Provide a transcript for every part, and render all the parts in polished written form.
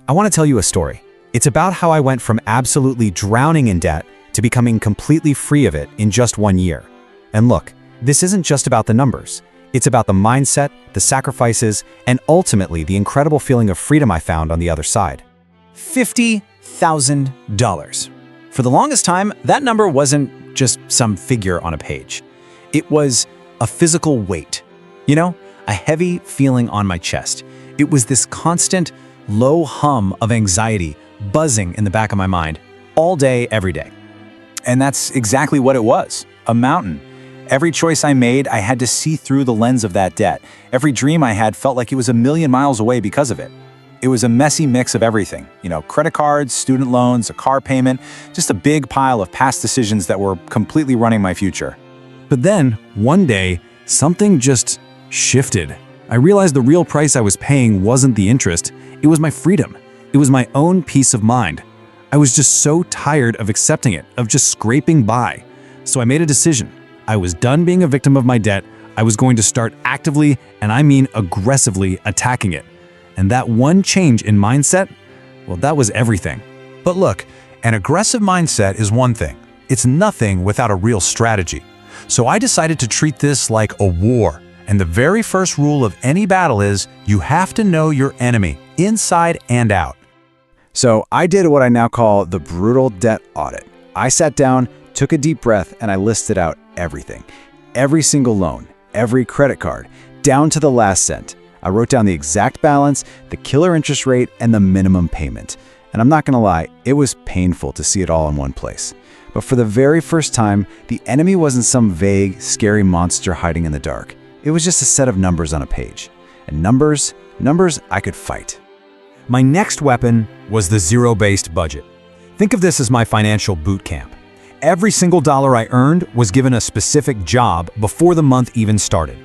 I want to tell you a story. It's about how I went from absolutely drowning in debt to becoming completely free of it in just 1 year. And look, this isn't just about the numbers. It's about the mindset, the sacrifices, and ultimately the incredible feeling of freedom I found on the other side. $50,000. For the longest time, that number wasn't just some figure on a page. It was a physical weight. A heavy feeling on my chest. It was this constant, low hum of anxiety buzzing in the back of my mind all day, every day. And that's exactly what it was, a mountain. Every choice I made, I had to see through the lens of that debt. Every dream I had felt like it was a million miles away because of it. It was a messy mix of everything. Credit cards, student loans, a car payment, just a big pile of past decisions that were completely running my future. But then, one day, something just shifted. I realized the real price I was paying wasn't the interest, it was my freedom. It was my own peace of mind. I was just so tired of accepting it, of just scraping by. So I made a decision. I was done being a victim of my debt. I was going to start actively, and I mean aggressively, attacking it. And that one change in mindset, well, that was everything. But look, an aggressive mindset is one thing. It's nothing without a real strategy. So I decided to treat this like a war. And the very first rule of any battle is you have to know your enemy, inside and out. So I did what I now call the brutal debt audit. I sat down, took a deep breath, and I listed out everything. Every single loan, every credit card, down to the last cent. I wrote down the exact balance, the killer interest rate, and the minimum payment. And I'm not gonna lie, it was painful to see it all in one place. But for the very first time, the enemy wasn't some vague, scary monster hiding in the dark. It was just a set of numbers on a page. And numbers I could fight. My next weapon was the zero-based budget. Think of this as my financial boot camp. Every single dollar I earned was given a specific job before the month even started.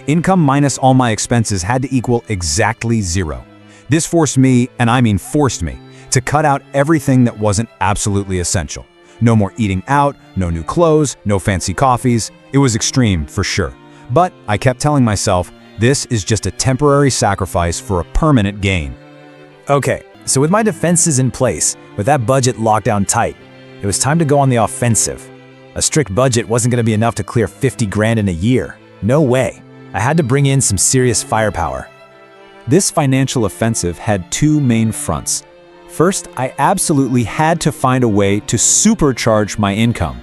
Income minus all my expenses had to equal exactly zero. This forced me, and I mean forced me, to cut out everything that wasn't absolutely essential. No more eating out, no new clothes, no fancy coffees. It was extreme for sure. But I kept telling myself, this is just a temporary sacrifice for a permanent gain. Okay, so with my defenses in place, with that budget locked down tight, it was time to go on the offensive. A strict budget wasn't going to be enough to clear 50 grand in a year. No way. I had to bring in some serious firepower. This financial offensive had two main fronts. First, I absolutely had to find a way to supercharge my income.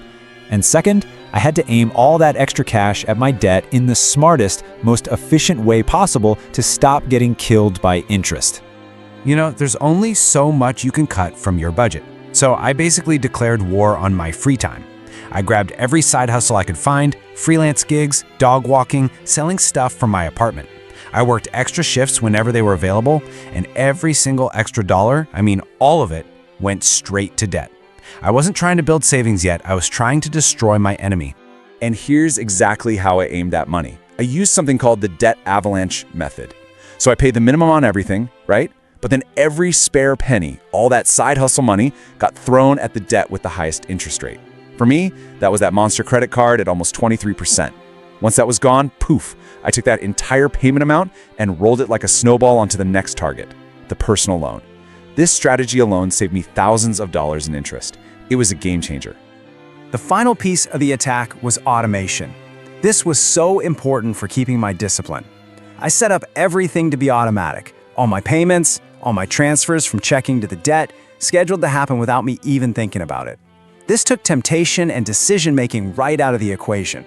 And second, I had to aim all that extra cash at my debt in the smartest, most efficient way possible to stop getting killed by interest. There's only so much you can cut from your budget. So I basically declared war on my free time. I grabbed every side hustle I could find, freelance gigs, dog walking, selling stuff from my apartment. I worked extra shifts whenever they were available, and every single extra dollar, I mean all of it, went straight to debt. I wasn't trying to build savings yet, I was trying to destroy my enemy. And here's exactly how I aimed that money. I used something called the debt avalanche method. So I paid the minimum on everything, right? But then every spare penny, all that side hustle money, got thrown at the debt with the highest interest rate. For me, that was that monster credit card at almost 23%. Once that was gone, poof, I took that entire payment amount and rolled it like a snowball onto the next target, the personal loan. This strategy alone saved me thousands of dollars in interest. It was a game changer. The final piece of the attack was automation. This was so important for keeping my discipline. I set up everything to be automatic. All my payments, all my transfers from checking to the debt, scheduled to happen without me even thinking about it. This took temptation and decision-making right out of the equation.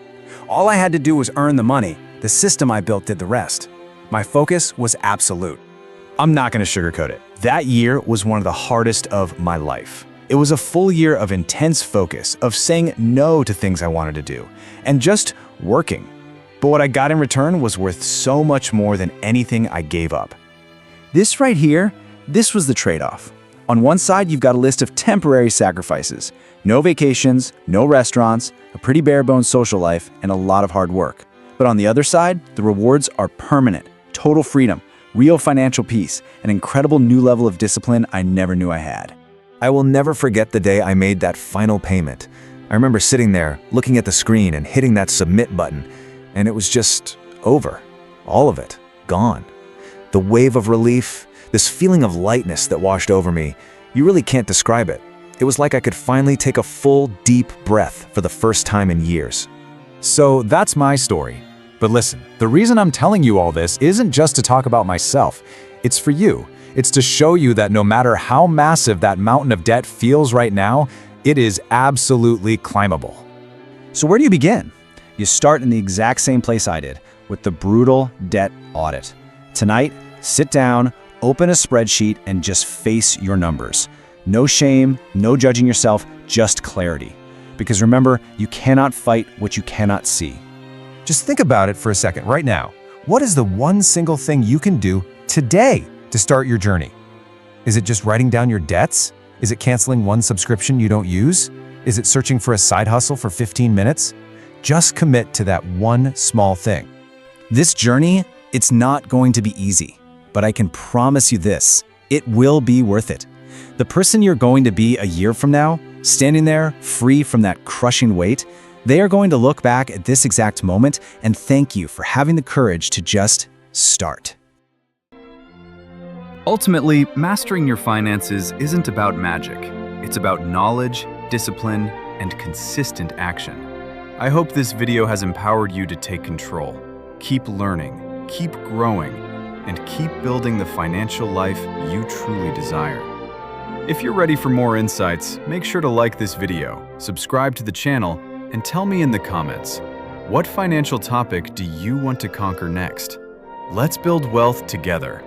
All I had to do was earn the money. The system I built did the rest. My focus was absolute. I'm not going to sugarcoat it. That year was one of the hardest of my life. It was a full year of intense focus, of saying no to things I wanted to do, and just working. But what I got in return was worth so much more than anything I gave up. This right here, this was the trade-off. On one side, you've got a list of temporary sacrifices. No vacations, no restaurants, a pretty bare-bones social life, and a lot of hard work. But on the other side, the rewards are permanent, total freedom, real financial peace, an incredible new level of discipline I never knew I had. I will never forget the day I made that final payment. I remember sitting there, looking at the screen and hitting that submit button, and it was just over. All of it, gone. The wave of relief, This feeling of lightness that washed over me, you really can't describe it. It was like I could finally take a full, deep breath for the first time in years. So that's my story. But listen, the reason I'm telling you all this isn't just to talk about myself. It's for you. It's to show you that no matter how massive that mountain of debt feels right now, it is absolutely climbable. So where do you begin? You start in the exact same place I did, with the brutal debt audit. Tonight, sit down, open a spreadsheet, and just face your numbers. No shame, no judging yourself, just clarity. Because remember, you cannot fight what you cannot see. Just think about it for a second right now. What is the one single thing you can do today to start your journey? Is it just writing down your debts? Is it canceling one subscription you don't use? Is it searching for a side hustle for 15 minutes? Just commit to that one small thing. This journey, it's not going to be easy, but I can promise you this, it will be worth it. The person you're going to be a year from now, standing there, free from that crushing weight, they are going to look back at this exact moment and thank you for having the courage to just start. Ultimately, mastering your finances isn't about magic. It's about knowledge, discipline, and consistent action. I hope this video has empowered you to take control. Keep learning, keep growing, and keep building the financial life you truly desire. If you're ready for more insights, make sure to like this video, subscribe to the channel, and tell me in the comments, what financial topic do you want to conquer next? Let's build wealth together.